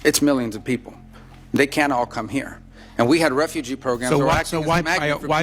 It's millions of people. They can't all come here. And we had refugee programs. So why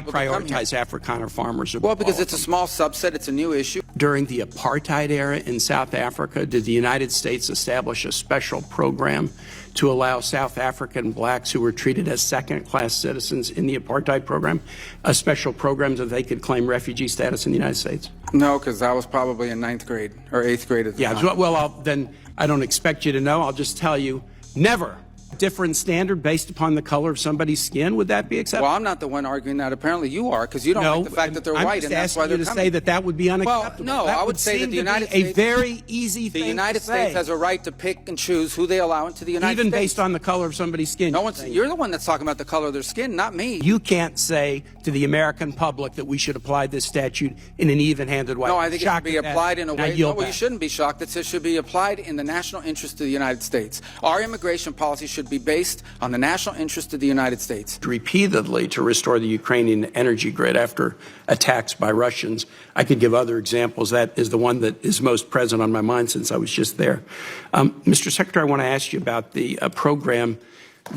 prioritize Afrikaner farmers? Well, because it's a small subset. It's a new issue. During the apartheid era in South Africa, did the United States establish a special program to allow South African blacks who were treated as second-class citizens in the apartheid program, a special program that they could claim refugee status in the United States? No, because I was probably in 9th grade or 8th grade at the time. Yeah, well, then I don't expect you to know. I'll just tell you, never. Different standard based upon the color of somebody's skin, would that be acceptable? Well, I'm not the one arguing that. Apparently you are, because you don't like the fact that they're white, and that's why they're coming. I'm just asking you to say that would be unacceptable. Well, no, I would say that the United States, a very easy thing the United to say. States has a right to pick and choose who they allow into the United States. Even based on the color of somebody's skin. No one's, you're the one that's talking about the color of their skin, not me. You can't say to the American public that we should apply this statute in an even-handed way. No, I think it should be applied in a way. No, well, you shouldn't be shocked. It should be applied in the national interest of the United States. Our immigration policy should be based on the national interest of the United States. Repeatedly to restore the Ukrainian energy grid after attacks by Russians. I could give other examples. That is the one that is most present on my mind since I was just there. Mr. Secretary, I want to ask you about the program.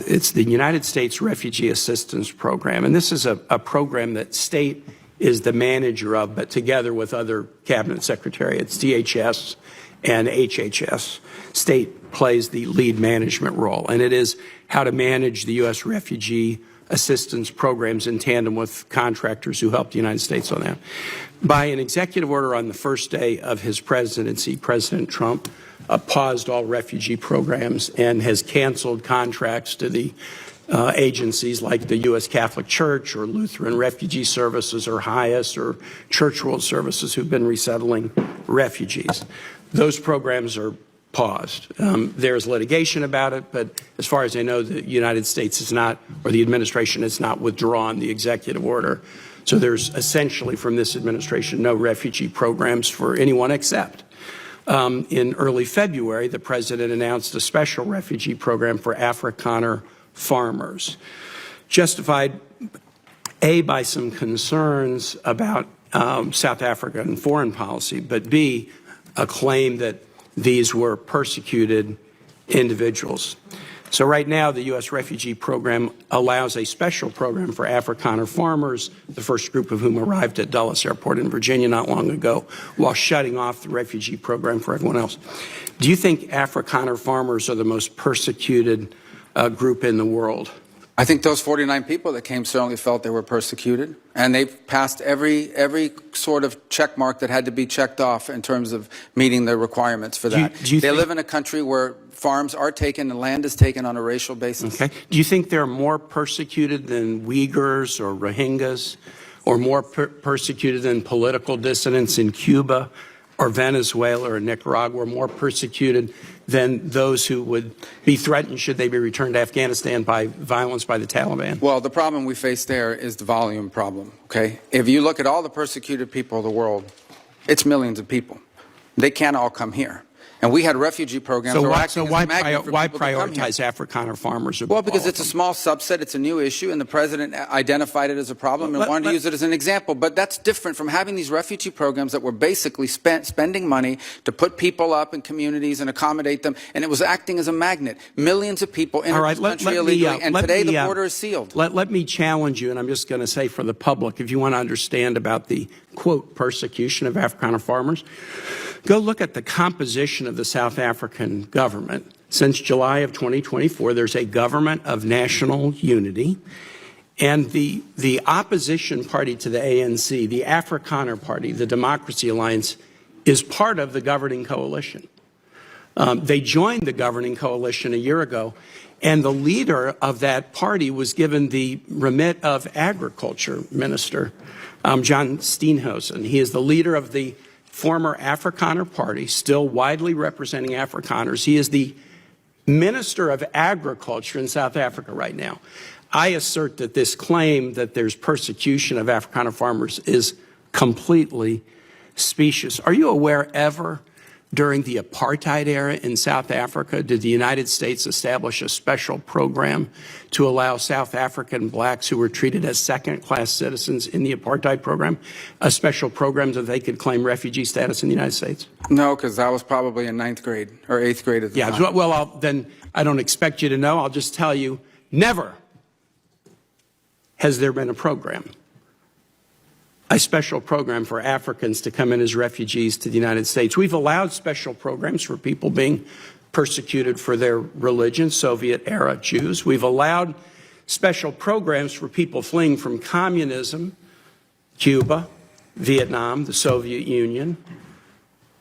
It's the United States Refugee Assistance Program, and this is a program that state is the manager of, but together with other cabinet secretariats, DHS and HHS, state plays the lead management role, and it is how to manage the U.S. refugee assistance programs in tandem with contractors who help the United States on that. By an executive order on the first day of his presidency, President Trump paused all refugee programs and has canceled contracts to the agencies like the U.S. Catholic Church or Lutheran Refugee Services or HIAS or Church World Services who've been resettling refugees. Those programs are paused. There's litigation about it, but as far as I know, the United States is not, or the administration has not withdrawn the executive order. So there's essentially from this administration no refugee programs for anyone except. In early February, the president announced a special refugee program for Afrikaner farmers, justified A, by some concerns about South African foreign policy, but B, a claim that these were persecuted individuals. So right now, the U.S. refugee program allows a special program for Afrikaner farmers, the first group of whom arrived at Dulles Airport in Virginia not long ago, while shutting off the refugee program for everyone else. Do you think Afrikaner farmers are the most persecuted group in the world? I think those 49 people that came certainly felt they were persecuted, and they've passed every sort of check mark that had to be checked off in terms of meeting the requirements for that. They live in a country where farms are taken and land is taken on a racial basis. Okay. Do you think they're more persecuted than Uyghurs or Rohingyas, or more persecuted than political dissidents in Cuba or Venezuela or Nicaragua, or more persecuted than those who would be threatened should they be returned to Afghanistan by violence by the Taliban? Well, the problem we face there is the volume problem, okay? If you look at all the persecuted people of the world, it's millions of people. They can't all come here. And we had refugee programs. So why prioritize Afrikaner farmers? Well, because it's a small subset. It's a new issue, and the president identified it as a problem and wanted to use it as an example. But that's different from having these refugee programs that were basically spending money to put people up in communities and accommodate them, and it was acting as a magnet. Millions of people in this country illegally, and today the border is sealed. Let me challenge you, and I'm just going to say for the public, if you want to understand about the, quote, persecution of Afrikaner farmers, go look at the composition of the South African government. Since July of 2024, there's a government of national unity, and the opposition party to the ANC, the Afrikaner Party, the Democracy Alliance, is part of the governing coalition. They joined the governing coalition a year ago, and the leader of that party was given the remit of Agriculture Minister, John Steenhuisen. He is the leader of the former Afrikaner Party, still widely representing Afrikaners. He is the Minister of Agriculture in South Africa right now. I assert that this claim that there's persecution of Afrikaner farmers is completely specious. Are you aware ever during the apartheid era in South Africa, did the United States establish a special program to allow South African blacks who were treated as second-class citizens in the apartheid program, a special program so they could claim refugee status in the United States? No, because that was probably in 9th grade or 8th grade at the time. Yeah, well, then I don't expect you to know. I'll just tell you, never has there been a program, a special program for Africans to come in as refugees to the United States. We've allowed special programs for people being persecuted for their religion, Soviet-era Jews. We've allowed special programs for people fleeing from communism, Cuba, Vietnam, the Soviet Union.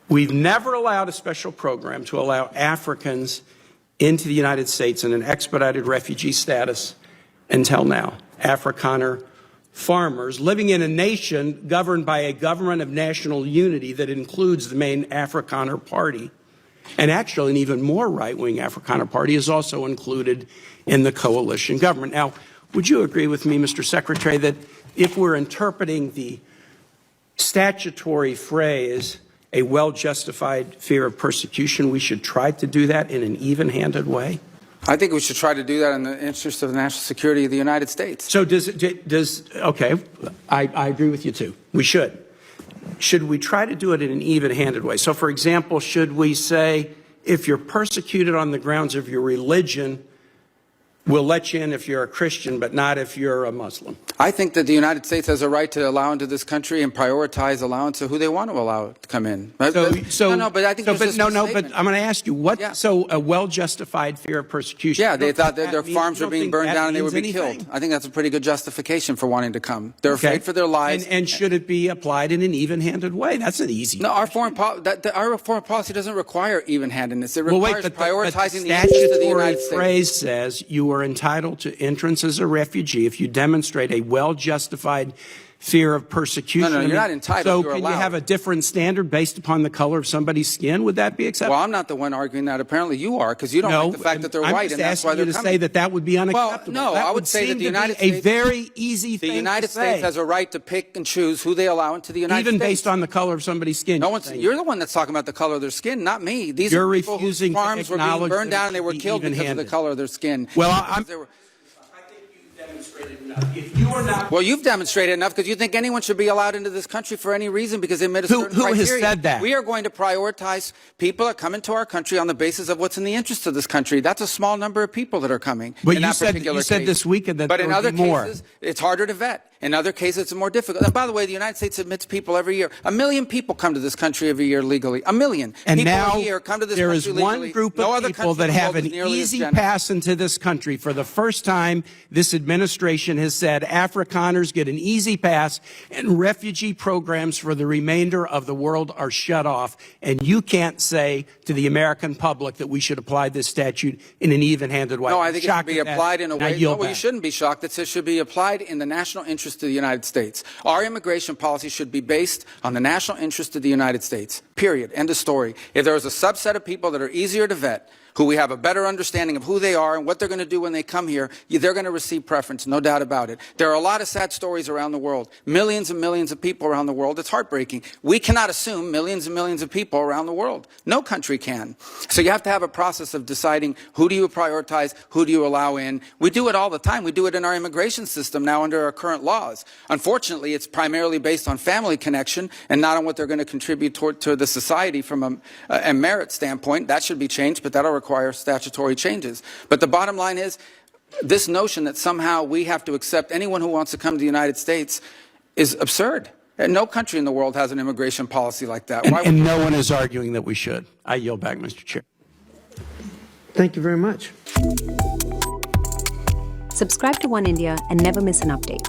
We've never allowed a special program to allow Africans into the United States in an expedited refugee status until now. Afrikaner farmers living in a nation governed by a government of national unity that includes the main Afrikaner party. And actually, an even more right-wing Afrikaner party is also included in the coalition government. Now, would you agree with me, Mr. Secretary, that if we're interpreting the statutory phrase, a well-justified fear of persecution, we should try to do that in an even-handed way? I think we should try to do that in the interest of the national security of the United States. So okay, I agree with you too. We should. Should we try to do it in an even-handed way? So, for example, should we say, if you're persecuted on the grounds of your religion, we'll let you in if you're a Christian, but not if you're a Muslim? I think that the United States has a right to allow into this country and prioritize allowance of who they want to allow to come in. But I'm going to ask you, what? Yeah. So a well-justified fear of persecution? Yeah, they thought that their farms were being burned down and they would be killed. I think that's a pretty good justification for wanting to come. They're afraid for their lives. And should it be applied in an even-handed way? That's an easy. No, our foreign policy doesn't require even-handedness. It requires prioritizing the interests of the United States. The phrase says you are entitled to entrance as a refugee if you demonstrate a well-justified fear of persecution. No, you're not entitled. So can you have a different standard based upon the color of somebody's skin? Would that be acceptable? Well, I'm not the one arguing that. Apparently you are, because you don't like the fact that they're white, and that's why they're coming. I'm just asking you to say that would be unacceptable. Well, no, I would say that the United States, a very easy thing to say. The United States has a right to pick and choose who they allow into the United States. Even based on the color of somebody's skin. You're the one that's talking about the color of their skin, not me. These are people whose farms were being burned down and they were killed because of the color of their skin. Well, Well, you've demonstrated enough because you think anyone should be allowed into this country for any reason because they met a certain criteria. Who has said that? We are going to prioritize people that come into our country on the basis of what's in the interest of this country. That's a small number of people that are coming. But you said this weekend that but there in would other be more. cases, it's harder to vet. In other cases, it's more difficult. And by the way, the United States admits people every year. 1 million people come to this country every year legally. 1 million. And people now a year come to this there country is one legally. group of people that have an easy pass into this country. For the first time, this administration has said Afrikaners get an easy pass and refugee programs for the remainder of the world are shut off. And you can't say to the American public that we should apply this statute in an even-handed way. No, I think it should be applied in a way. No, well, you shouldn't be shocked. It should be applied in the national interest of the United States. Our immigration policy should be based on the national interest of the United States, period. End of story. If there is a subset of people that are easier to vet, who we have a better understanding of who they are and what they're going to do when they come here, they're going to receive preference, no doubt about it. There are a lot of sad stories around the world, millions and millions of people around the world. It's heartbreaking. We cannot assume millions and millions of people around the world. No country can. So you have to have a process of deciding who do you prioritize, who do you allow in. We do it all the time. We do it in our immigration system now under our current laws. Unfortunately, it's primarily based on family connection and not on what they're going to contribute to the society from a merit standpoint. That should be changed, but that'll require statutory changes. But the bottom line is, this notion that somehow we have to accept anyone who wants to come to the United States is absurd. And no country in the world has an immigration policy like that. And no one is arguing that we should. I yield back, Mr. Chair. Thank you very much. Subscribe to Oneindia and never miss an update.